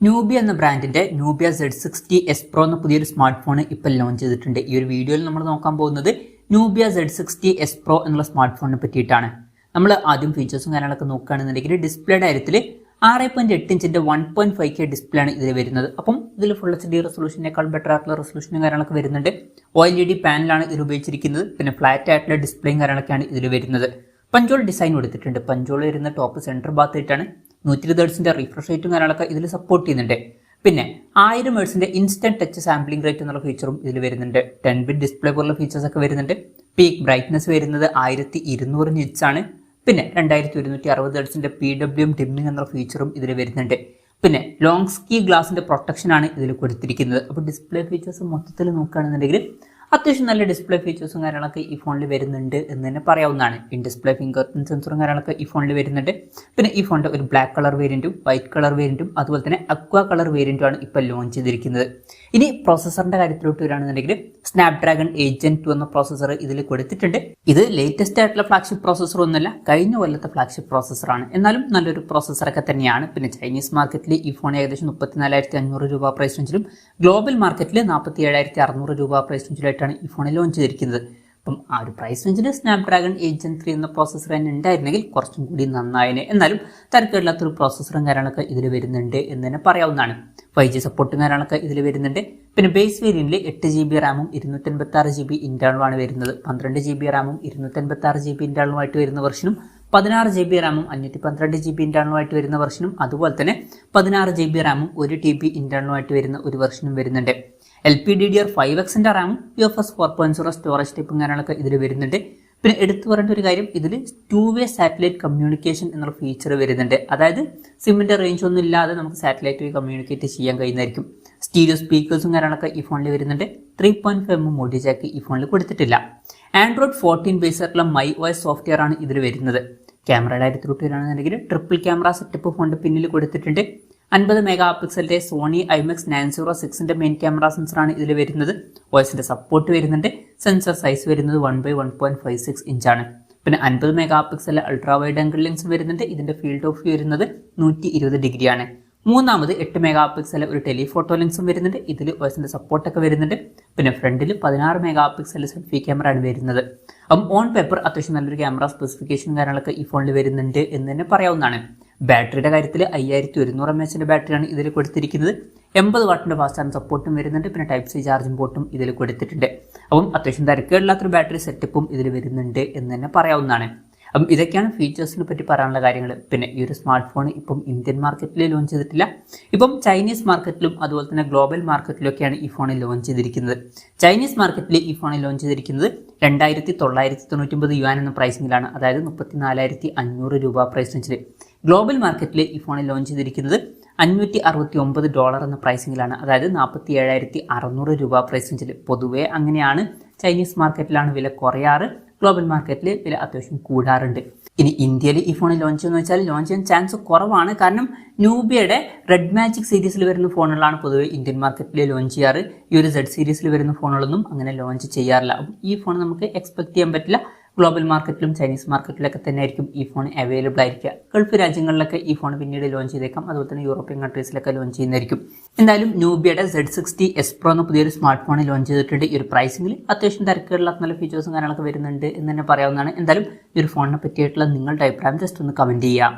Nubia എന്ന ബ്രാൻഡിന്റെ Nubia Z60 S Pro എന്ന പുതിയൊരു സ്മാർട്ട് ഫോൺ ഇപ്പോൾ ലോഞ്ച് ചെയ്തിട്ടുണ്ട്. ഈ ഒരു വീഡിയോയിൽ നമ്മൾ നോക്കാൻ പോകുന്നത് നൂബിയ Z60 S Pro എന്നുള്ള സ്മാർട്ട് ഫോണിനെ പറ്റിയിട്ടാണ്. നമ്മൾ ആദ്യം ഫീച്ചേഴ്സും കാര്യങ്ങളൊക്കെ നോക്കുകയാണെന്നുണ്ടെങ്കിൽ ഡിസ്പ്ലേയുടെ കാര്യത്തിൽ 6.8 ഇഞ്ചിന്റെ 1.5K ഡിസ്പ്ലേ ആണ് ഇതിൽ വരുന്നത്. അപ്പം ഇതിൽ ഫുൾ HD റെസൊല്യൂഷനേക്കാൾ ബെറ്റർ ആയിട്ടുള്ള റെസൊല്യൂഷനും കാര്യങ്ങളൊക്കെ വരുന്നുണ്ട്. OLED പാനലാണ് ഇതിൽ ഉപയോഗിച്ചിരിക്കുന്നത്. പിന്നെ ഫ്ലാറ്റ് ആയിട്ടുള്ള ഡിസ്പ്ലേയും കാര്യങ്ങളൊക്കെയാണ് ഇതിൽ വരുന്നത്. പഞ്ചോൾ ഡിസൈൻ കൊടുത്തിട്ടുണ്ട്. പഞ്ചോൾ വരുന്ന ടോപ്പ് സെന്റർ ഭാഗത്തായിട്ടാണ്. 120 ഹെർട്സിന്റെ റിഫ്രഷ് റേറ്റും കാര്യങ്ങളൊക്കെ ഇതിൽ സപ്പോർട്ട് ചെയ്യുന്നുണ്ട്. പിന്നെ 1000 ഹെർട്സിന്റെ ഇൻസ്റ്റന്റ് ടച്ച് സാമ്പിളിംഗ് റേറ്റ് എന്നുള്ള ഫീച്ചറും ഇതിൽ വരുന്നുണ്ട്. 10-bit ഡിസ്പ്ലേ പോലുള്ള ഫീച്ചേഴ്സ് ഒക്കെ വരുന്നുണ്ട്. പീക്ക് ബ്രൈറ്റ്നസ് വരുന്നത് 1200 നിറ്റ്സ് ആണ്. പിന്നെ 2160 ഹെർട്സിന്റെ PWM ഡിമ്മിംഗ് എന്ന ഫീച്ചറും ഇതിൽ വരുന്നുണ്ട്. പിന്നെ ലോങ് സ്കീ ഗ്ലാസിന്റെ പ്രൊട്ടക്ഷൻ ആണ് ഇതിൽ കൊടുത്തിരിക്കുന്നത്. അപ്പോൾ ഡിസ്പ്ലേ ഫീച്ചേഴ്സ് മൊത്തത്തിൽ നോക്കുകയാണെന്നുണ്ടെങ്കിൽ അത്യാവശ്യം നല്ല ഡിസ്പ്ലേ ഫീച്ചേഴ്സും കാര്യങ്ങളൊക്കെ ഈ ഫോണിൽ വരുന്നുണ്ട് എന്ന് തന്നെ പറയാവുന്നതാണ്. ഇൻ ഡിസ്പ്ലേ ഫിംഗർ പ്രിന്റ് സെൻസറും കാര്യങ്ങളൊക്കെ ഈ ഫോണിൽ വരുന്നുണ്ട്. പിന്നെ ഈ ഫോണിന്റെ ഒരു ബ്ലാക്ക് കളർ വേരിയന്റും വൈറ്റ് കളർ വേരിയന്റും അതുപോലെ തന്നെ അക്വ കളർ വേരിയന്റും ആണ് ഇപ്പോൾ ലോഞ്ച് ചെയ്തിരിക്കുന്നത്. ഇനി പ്രോസസറിന്റെ കാര്യത്തിലോട്ട് വരികയാണെന്നുണ്ടെങ്കിൽ സ്നാപ്ഡ്രാഗൺ 8 Gen 2 എന്ന പ്രോസസർ ഇതിൽ കൊടുത്തിട്ടുണ്ട്. ഇത് ലേറ്റസ്റ്റ് ആയിട്ടുള്ള ഫ്ലാഗ്ഷിപ്പ് പ്രോസസർ ഒന്നുമല്ല, കഴിഞ്ഞ കൊല്ലത്തെ ഫ്ലാഗ്ഷിപ്പ് പ്രോസസറാണ്. എന്നാലും നല്ലൊരു പ്രോസസറൊക്കെ തന്നെയാണ്. പിന്നെ ചൈനീസ് മാർക്കറ്റിൽ ഈ ഫോൺ ഏകദേശം 34,500 രൂപ പ്രൈസ് റേഞ്ചിലും ഗ്ലോബൽ മാർക്കറ്റിൽ 47,600 രൂപ പ്രൈസ് റേഞ്ചിലായിട്ടാണ് ഈ ഫോണിൽ ലോഞ്ച് ചെയ്തിരിക്കുന്നത്. അപ്പം ആ ഒരു പ്രൈസ് റേഞ്ചിൽ സ്നാപ്ഡ്രാഗൺ 8 Gen 3 എന്ന പ്രോസസർ തന്നെ ഉണ്ടായിരുന്നെങ്കിൽ കുറച്ചും കൂടി നന്നായേനെ. എന്നാലും തരക്കേടില്ലാത്തൊരു പ്രോസസറും കാര്യങ്ങളൊക്കെ ഇതിൽ വരുന്നുണ്ട് എന്ന് തന്നെ പറയാവുന്നതാണ്. 5G സപ്പോർട്ടും കാര്യങ്ങളൊക്കെ ഇതിൽ വരുന്നുണ്ട്. പിന്നെ ബേസ് വേരിയന്റിൽ 8GB റാമും 256GB ഇന്റേണലുമാണ് വരുന്നത്. 12GB റാമും 256GB ഇന്റേണലുമായിട്ട് വരുന്ന വെർഷനും 16GB റാമും 512GB ഇന്റേണലുമായിട്ട് വരുന്ന വെർഷനും അതുപോലെ തന്നെ 16GB റാമും 1TB ഇന്റേണലുമായിട്ട് വരുന്ന ഒരു വെർഷനും വരുന്നുണ്ട്. LPDDR5X റാമും UFS 4.0 സ്റ്റോറേജ് ടൈപ്പും കാര്യങ്ങളൊക്കെ ഇതിൽ വരുന്നുണ്ട്. പിന്നെ എടുത്തു പറയേണ്ട ഒരു കാര്യം, ഇതിൽ 2-way സാറ്റലൈറ്റ് കമ്മ്യൂണിക്കേഷൻ എന്നുള്ള ഫീച്ചർ വരുന്നുണ്ട്. അതായത് സിമ്മിന്റെ റേഞ്ച് ഒന്നും ഇല്ലാതെ നമുക്ക് സാറ്റലൈറ്റ് വഴി കമ്മ്യൂണിക്കേറ്റ് ചെയ്യാൻ കഴിയുന്നതായിരിക്കും. സ്റ്റീരിയോ സ്പീക്കേഴ്സും കാര്യങ്ങളൊക്കെ ഈ ഫോണിൽ വരുന്നുണ്ട്. 3.5mm ഓഡിയോ ജാക്ക് ഈ ഫോണിൽ കൊടുത്തിട്ടില്ല. Android 14 ബേസ് ആയിട്ടുള്ള MyOS സോഫ്റ്റ്വെയർ ആണ് ഇതിൽ വരുന്നത്. ക്യാമറയുടെ കാര്യത്തിലോട്ട് വരികയാണെന്നുണ്ടെങ്കിൽ ട്രിപ്പിൾ ക്യാമറ സെറ്റപ്പ് ഫോണിന്റെ പിന്നിൽ കൊടുത്തിട്ടുണ്ട്. 50 മെഗാ പിക്സലിന്റെ സോണി IMX 906 മെയിൻ ക്യാമറ സെൻസറാണ് ഇതിൽ വരുന്നത്. OSന്റെ സപ്പോർട്ട് വരുന്നുണ്ട്. സെൻസർ സൈസ് വരുന്നത് 1/1.56 ഇഞ്ചാണ്. പിന്നെ 50 mega pixel ultra wide angle lens വരുന്നുണ്ട്. ഇതിന്റെ ഫീൽഡ് ഓഫ് വ്യൂ വരുന്നത് 120 ഡിഗ്രിയാണ്. മൂന്നാമത് 8 മെഗാ പിക്സൽ ഒരു ടെലിഫോട്ടോ ലെൻസും വരുന്നുണ്ട്. ഇതിൽ OSന്റെ സപ്പോർട്ടൊക്കെ വരുന്നുണ്ട്. പിന്നെ ഫ്രണ്ടിൽ 16 മെഗാ പിക്സൽ സെൽഫി ക്യാമറ ആണ് വരുന്നത്. അപ്പം ഓൺ പേപ്പർ അത്യാവശ്യം നല്ലൊരു ക്യാമറ സ്പെസിഫിക്കേഷനും കാര്യങ്ങളൊക്കെ ഈ ഫോണിൽ വരുന്നുണ്ട് എന്ന് തന്നെ പറയാവുന്നതാണ്. ബാറ്ററിയുടെ കാര്യത്തിൽ 5100 mAh ബാറ്ററിയാണ് ഇതിൽ കൊടുത്തിരിക്കുന്നത്. 80 വാട്ടിന്റെ ഫാസ്റ്റ് ചാർജ് സപ്പോർട്ടും വരുന്നുണ്ട്. പിന്നെ ടൈപ്പ് C ചാർജിംഗ് പോർട്ടും ഇതിൽ കൊടുത്തിട്ടുണ്ട്. അപ്പം അത്യാവശ്യം തിരക്കേടില്ലാത്തൊരു ബാറ്ററി സെറ്റപ്പും ഇതിൽ വരുന്നുണ്ട് എന്ന് തന്നെ പറയാവുന്നതാണ്. അപ്പം ഇതൊക്കെയാണ് ഫീച്ചേഴ്സിനെ പറ്റി പറയാനുള്ള കാര്യങ്ങൾ. പിന്നെ ഈ ഒരു സ്മാർട്ട് ഫോൺ ഇപ്പം ഇന്ത്യൻ മാർക്കറ്റിൽ ലോഞ്ച് ചെയ്തിട്ടില്ല. ഇപ്പം ചൈനീസ് മാർക്കറ്റിലും അതുപോലെ തന്നെ ഗ്ലോബൽ മാർക്കറ്റിലൊക്കെയാണ് ഈ ഫോൺ ലോഞ്ച് ചെയ്തിരിക്കുന്നത്. ചൈനീസ് മാർക്കറ്റിൽ ഈ ഫോൺ ലോഞ്ച് ചെയ്തിരിക്കുന്നത് 2999 യുവാൻ എന്ന പ്രൈസിംഗിലാണ്. അതായത് 34,500 രൂപ പ്രൈസ് റേഞ്ചിൽ. ഗ്ലോബൽ മാർക്കറ്റിൽ ഈ ഫോൺ ലോഞ്ച് ചെയ്തിരിക്കുന്നത് $569 എന്ന പ്രൈസിംഗിലാണ്. അതായത് 47,600 രൂപ പ്രൈസ് റേഞ്ചിൽ. പൊതുവേ അങ്ങനെയാണ്. ചൈനീസ് മാർക്കറ്റിലാണ് വില കുറയാറ്, ഗ്ലോബൽ മാർക്കറ്റിൽ വില അത്യാവശ്യം കൂടാറുണ്ട്. ഇനി ഇന്ത്യയിൽ ഈ ഫോൺ ലോഞ്ച് ചെയ്യുന്ന വെച്ചാൽ ലോഞ്ച് ചെയ്യാൻ ചാൻസ് കുറവാണ്. കാരണം നൂബിയയുടെ റെഡ് മാജിക് സീരീസിൽ വരുന്ന ഫോണുകളാണ് പൊതുവെ ഇന്ത്യൻ മാർക്കറ്റിൽ ലോഞ്ച് ചെയ്യാറ്. ഈ ഒരു Z സീരീസിൽ വരുന്ന ഫോണുകളൊന്നും അങ്ങനെ ലോഞ്ച് ചെയ്യാറില്ല. ഈ ഫോൺ നമുക്ക് എക്സ്പെക്ട് ചെയ്യാൻ പറ്റില്ല. ഗ്ലോബൽ മാർക്കറ്റിലും ചൈനീസ് മാർക്കറ്റിലൊക്കെ തന്നെ ആയിരിക്കും ഈ ഫോൺ അവൈലബിൾ ആയിരിക്കുക. ഗൾഫ് രാജ്യങ്ങളിലൊക്കെ ഈ ഫോൺ പിന്നീട് ലോഞ്ച് ചെയ്തേക്കാം. അതുപോലെ തന്നെ യൂറോപ്യൻ കൺട്രീസിലൊക്കെ ലോഞ്ച് ചെയ്യുന്നതായിരിക്കും. എന്തായാലും നൂബിയയുടെ Z60 S Pro എന്ന പുതിയൊരു സ്മാർട്ട് ഫോൺ ലോഞ്ച് ചെയ്തിട്ടുണ്ട്. ഈ ഒരു പ്രൈസിംഗിൽ അത്യാവശ്യം തിരക്കുകളില്ലാത്ത നല്ല ഫീച്ചേഴ്സും കാര്യങ്ങളൊക്കെ വരുന്നുണ്ട് എന്ന് തന്നെ പറയാവുന്നതാണ്. എന്തായാലും ഈ ഒരു ഫോണിനെ പറ്റിയിട്ടുള്ള നിങ്ങളുടെ അഭിപ്രായം ജസ്റ്റ് ഒന്ന് കമന്റ് ചെയ്യാം.